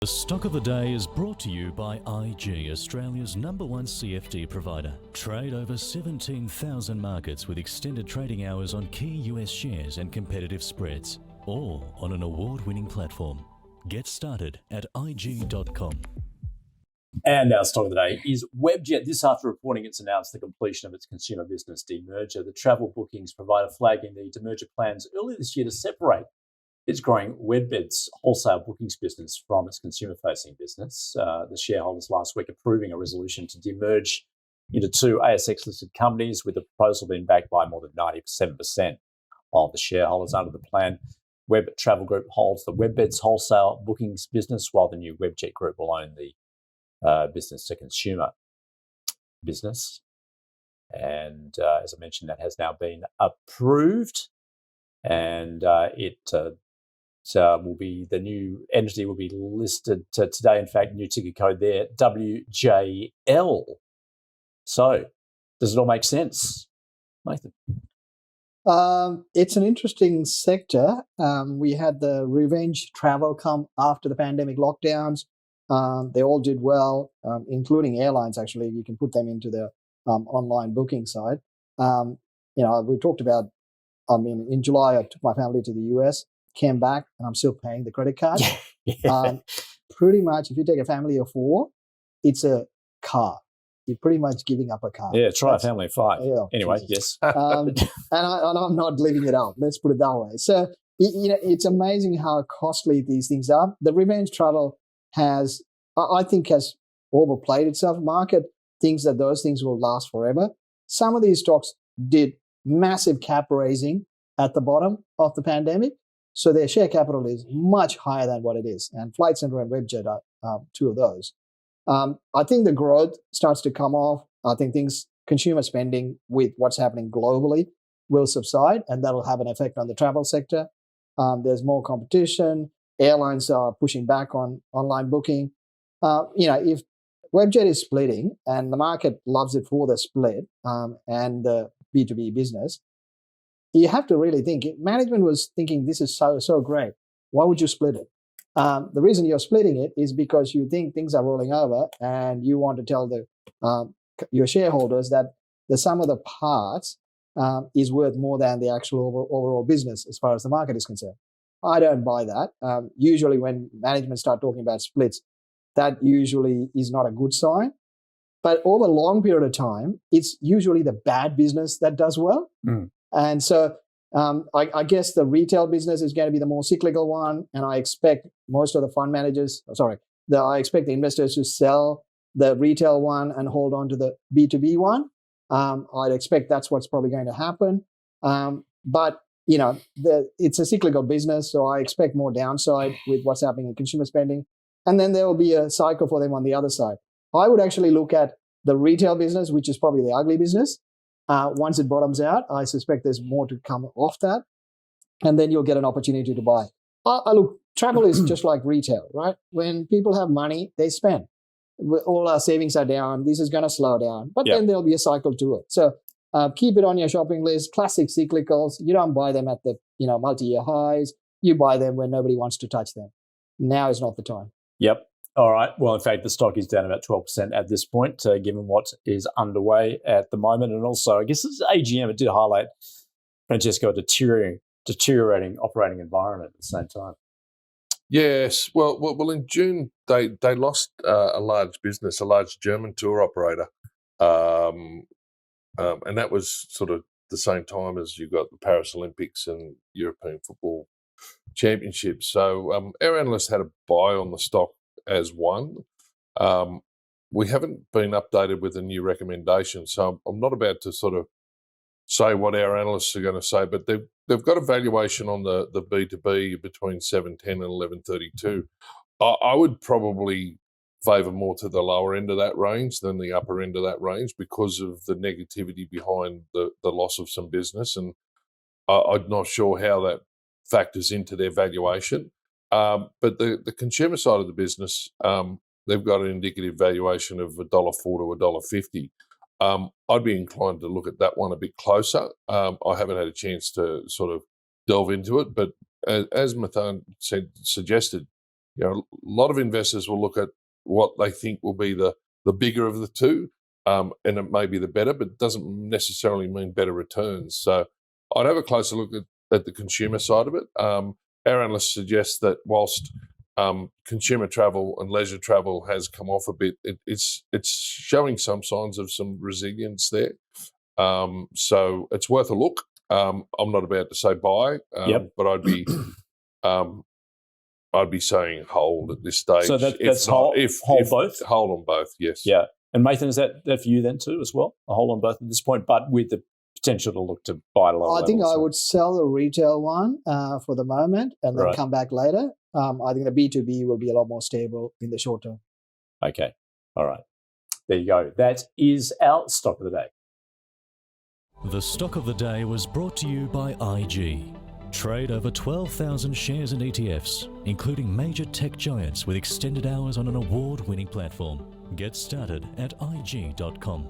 The Stock of the Day is brought to you by IG, Australia's #1 CFD provider. Trade over 17,000 markets with extended trading hours on key US shares and competitive spreads, all on an award-winning platform. Get started at IG.com. And our stock of the day is Webjet. This after reporting it's announced the completion of its consumer business demerger. The travel bookings provider flagging the demerger plans earlier this year to separate its growing Webjet's wholesale bookings business from its consumer-facing business. The shareholders last week approving a resolution to demerge into two ASX-listed companies, with the proposal being backed by more than 97% of the shareholders. Under the plan, Web Travel Group holds the Webjet's wholesale bookings business, while the new Webjet Group will own the business-to-consumer business. And as I mentioned, that has now been approved, and it will be, the new entity will be listed today. In fact, new ticker code there, WJL. So, does it all make sense, Nathan? It's an interesting sector. We had the revenge travel come after the pandemic lockdowns. They all did well, including airlines. Actually, you can put them into the online booking side. We talked about. In July, I took my family to the US, came back, and I'm still paying the credit card. Yeah. Pretty much, if you take a family of four, it's a car. You're pretty much giving up a car. Yeah, try a family of five. Yeah, anyway, Jesus. yes. and I'm not living it up. Let's put it that way. So, it's amazing how costly these things are. The revenge travel has overplayed itself. Market thinks that those things will last forever. Some of these stocks did massive cap raising at the bottom of the pandemic, so their share capital is much higher than what it is. And Flight Centre and Webjet are two of those. I think the growth starts to come off. I think consumer spending with what's happening globally will subside, and that'll have an effect on the travel sector. There's more competition. Airlines are pushing back on online booking. If Webjet is splitting and the market loves it for the split and the B2B business, you have to really think. Management was thinking this is so great. Why would you split it? The reason you're splitting it is because you think things are rolling over and you want to tell your shareholders that the sum of the parts is worth more than the actual overall business as far as the market is concerned. I don't buy that. Usually when management start talking about splits, that usually is not a good sign. But over a long period of time, it's usually the bad business that does well. And so I guess the retail business is going to be the more cyclical one. And I expect most of the fund managers, I expect the investors to sell the retail one and hold on to the B2B one. I'd expect that's what's probably going to happen. But it's a cyclical business, so I expect more downside with what's happening in consumer spending. And then there will be a cycle for them on the other side. I would actually look at the retail business, which is probably the ugly business. Once it bottoms out, I suspect there's more to come off that. And then you'll get an opportunity to buy. Look, travel is just like retail, right? When people have money, they spend. All our savings are down. This is going to slow down. But then there'll be a cycle to it. So keep it on your shopping list. Classic cyclicals. You don't buy them at the multi-year highs. You buy them when nobody wants to touch them. Now is not the time. Yep. All right. Well, in fact, the stock is down about 12% at this point, given what is underway at the moment. And also, I guess this AGM, it did highlight, Francesco, a deteriorating operating environment at the same time. Yes. Well, in June, they lost a large business, a large German tour operator. And that was sort of the same time as you got the Paris Olympics and European Football Championships. So our analysts had a buy on the stock as one. We haven't been updated with a new recommendation, so I'm not about to sort of say what our analysts are going to say, but they've got a valuation on the B2B between 710 and 1132. I would probably favour more to the lower end of that range than the upper end of that range because of the negativity behind the loss of some business, and I'm not sure how that factors into their valuation. But the consumer side of the business, they've got an indicative valuation of $1.04 to $1.50. I'd be inclined to look at that one a bit closer. I haven't had a chance to sort of delve into it, but as Mathan suggested, a lot of investors will look at what they think will be the bigger of the two, and it may be the better, but it doesn't necessarily mean better returns. So I'd have a closer look at the consumer side of it. Our analysts suggest that whilst consumer travel and leisure travel has come off a bit, it's showing some signs of some resilience there. So it's worth a look. I'm not about to say buy, but I'd be saying hold at this stage. So that's hold both? Hold on both, yes. Yeah. And Nathan, is that for you then too as well? A hold on both at this point, but with the potential to look to buy at a lower I think level, I would sell the retail one for the moment and then come back later. I think the B2B will be a lot more stable in the short term. Okay. All right. There you go. That is our stock of the day. The stock of the day was brought to you by IG. Trade over 12,000 shares and ETFs, including major tech giants with extended hours on an award-winning platform. Get started at ig.com.